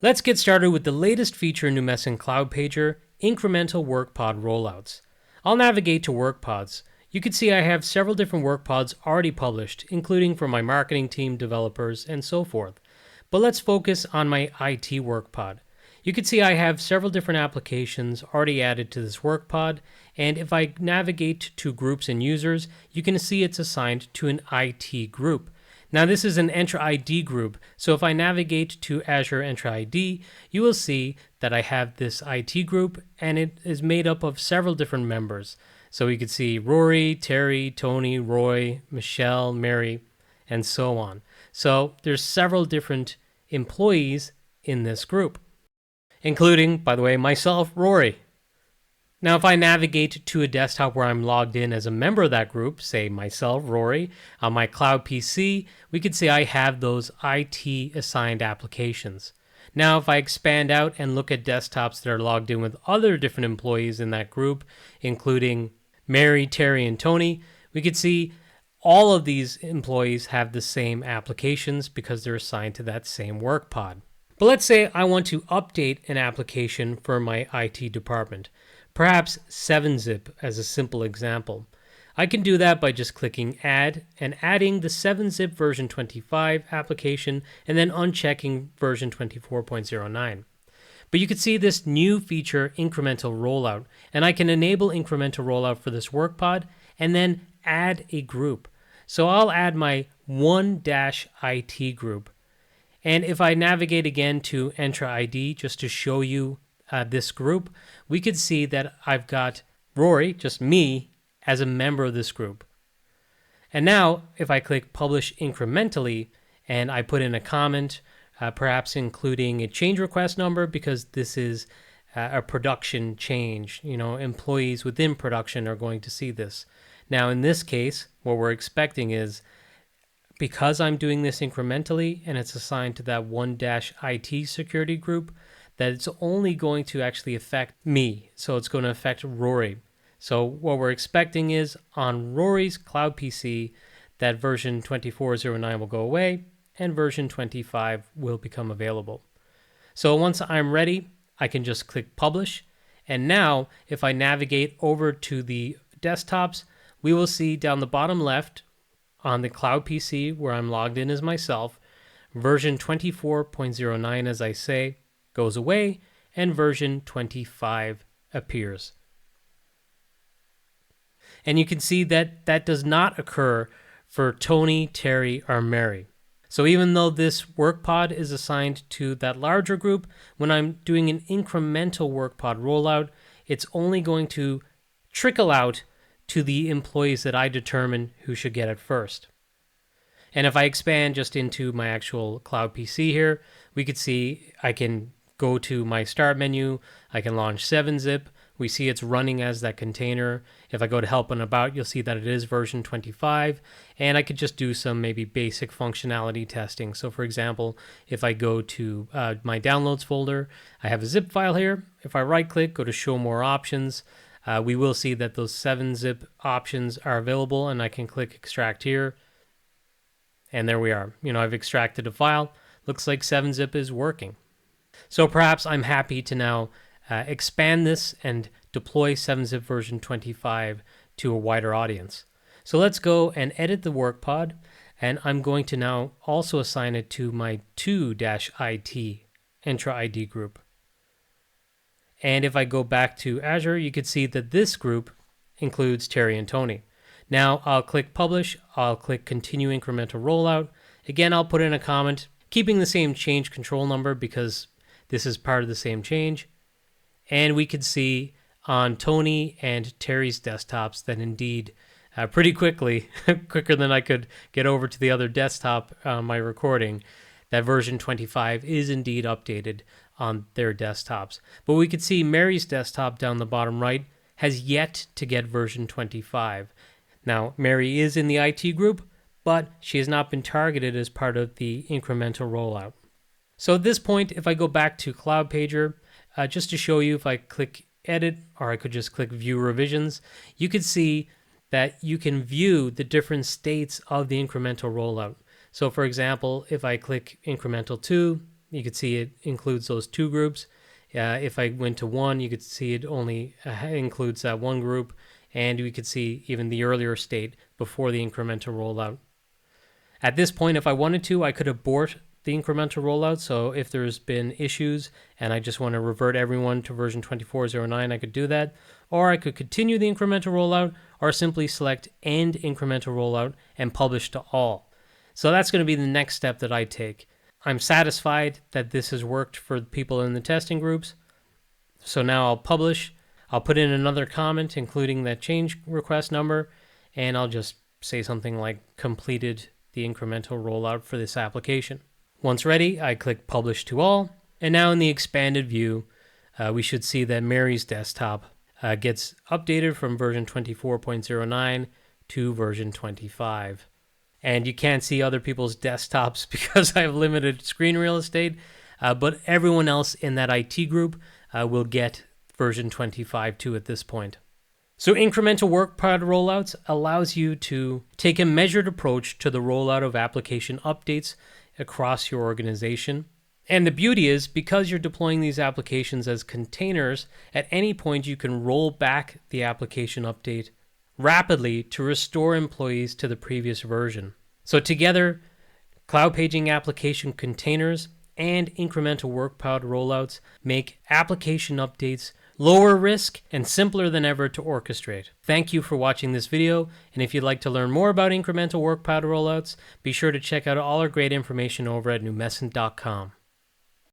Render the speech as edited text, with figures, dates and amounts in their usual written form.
Let's get started with the latest feature in Numecent Cloudpager, Incremental Workpod Rollouts. I'll navigate to Workpods. You can see I have several different workpods already published, including for my marketing team, developers, and so forth. But let's focus on my IT workpod. You can see I have several different applications already added to this workpod, and if I navigate to groups and users, you can see it's assigned to an IT group. Now this is an Entra ID group, so if I navigate to Azure Entra ID, you will see that I have this IT group and it is made up of several different members. So you can see Rory, Terry, Tony, Roy, Michelle, Mary, and so on. So there's several different employees in this group, including, by the way, myself, Rory. Now, if I navigate to a desktop where I'm logged in as a member of that group, say myself, Rory, on my cloud PC, we can see I have those IT assigned applications. Now, if I expand out and look at desktops that are logged in with other different employees in that group, including Mary, Terry, and Tony, we can see all of these employees have the same applications because they're assigned to that same work pod. But let's say I want to update an application for my IT department. Perhaps 7-Zip as a simple example. I can do that by just clicking Add and adding the 7-Zip version 25 application and then unchecking version 24.09. But you can see this new feature, Incremental Rollout, and I can enable Incremental Rollout for this workpod and then add a group. So I'll add my 1-IT group. And if I navigate again to Entra ID just to show you this group, we could see that I've got Rory, just me, as a member of this group. And now, if I click Publish Incrementally, and I put in a comment, perhaps including a change request number, because this is a production change. Employees within production are going to see this. Now, in this case, what we're expecting is, because I'm doing this incrementally, and it's assigned to that 1-IT security group, that it's only going to actually affect me. So it's going to affect Rory. So what we're expecting is on Rory's cloud PC, that version 24.09 will go away and version 25 will become available. So once I'm ready, I can just click Publish. And now if I navigate over to the desktops, we will see down the bottom left on the cloud PC where I'm logged in as myself, version 24.09, as I say, goes away and version 25 appears. And you can see that that does not occur for Tony, Terry, or Mary. So even though this workpod is assigned to that larger group, when I'm doing an incremental workpod rollout, it's only going to trickle out to the employees that I determine who should get it first. And if I expand just into my actual cloud PC here, we could see I can go to my start menu, I can launch 7-Zip. We see it's running as that container. If I go to help and about, you'll see that it is version 25, and I could just do some maybe basic functionality testing. So for example, if I go to my downloads folder, I have a zip file here. If I right click, go to show more options, we will see that those 7-Zip options are available, and I can click extract here. And there we are. I've extracted a file. Looks like 7-Zip is working. So perhaps I'm happy to now expand this and deploy 7-Zip version 25 to a wider audience. So let's go and edit the workpod, and I'm going to now also assign it to my 2-IT Entra ID group. And if I go back to Azure, you can see that this group includes Terry and Tony. Now I'll click Publish, I'll click Continue Incremental Rollout. Again, I'll put in a comment, keeping the same change control number because this is part of the same change. And we could see on Tony and Terry's desktops that indeed pretty quickly, quicker than I could get over to the other desktop my recording, that version 25 is indeed updated on their desktops. But we could see Mary's desktop down the bottom right has yet to get version 25. Now, Mary is in the IT group, but she has not been targeted as part of the incremental rollout. So at this point, if I go back to Cloudpager, just to show you, if I click Edit, or I could just click View Revisions, you could see that you can view the different states of the incremental rollout. So for example, if I click Incremental 2, you could see it includes those two groups. If I went to one, you could see it only includes that one group, and we could see even the earlier state before the incremental rollout. At this point, if I wanted to, I could abort the incremental rollout. So if there's been issues and I just want to revert everyone to version 24.09, I could do that. Or I could continue the incremental rollout, or simply select End Incremental Rollout and Publish to All. So that's going to be the next step that I take. I'm satisfied that this has worked for the people in the testing groups. So now I'll publish. I'll put in another comment, including that change request number, and I'll just say something like completed the incremental rollout for this application. Once ready, I click Publish to All, and now in the expanded view, we should see that Mary's desktop gets updated from version 24.09 to version 25. And you can't see other people's desktops because I have limited screen real estate, but everyone else in that IT group will get version 25 too at this point. So Incremental Workpod Rollouts allows you to take a measured approach to the rollout of application updates across your organization. And the beauty is, because you're deploying these applications as containers, at any point you can roll back the application update rapidly to restore employees to the previous version. So together, cloud paging application containers and incremental workpod rollouts make application updates lower risk and simpler than ever to orchestrate. Thank you for watching this video, and if you'd like to learn more about incremental workpod rollouts, be sure to check out all our great information over at numecent.com.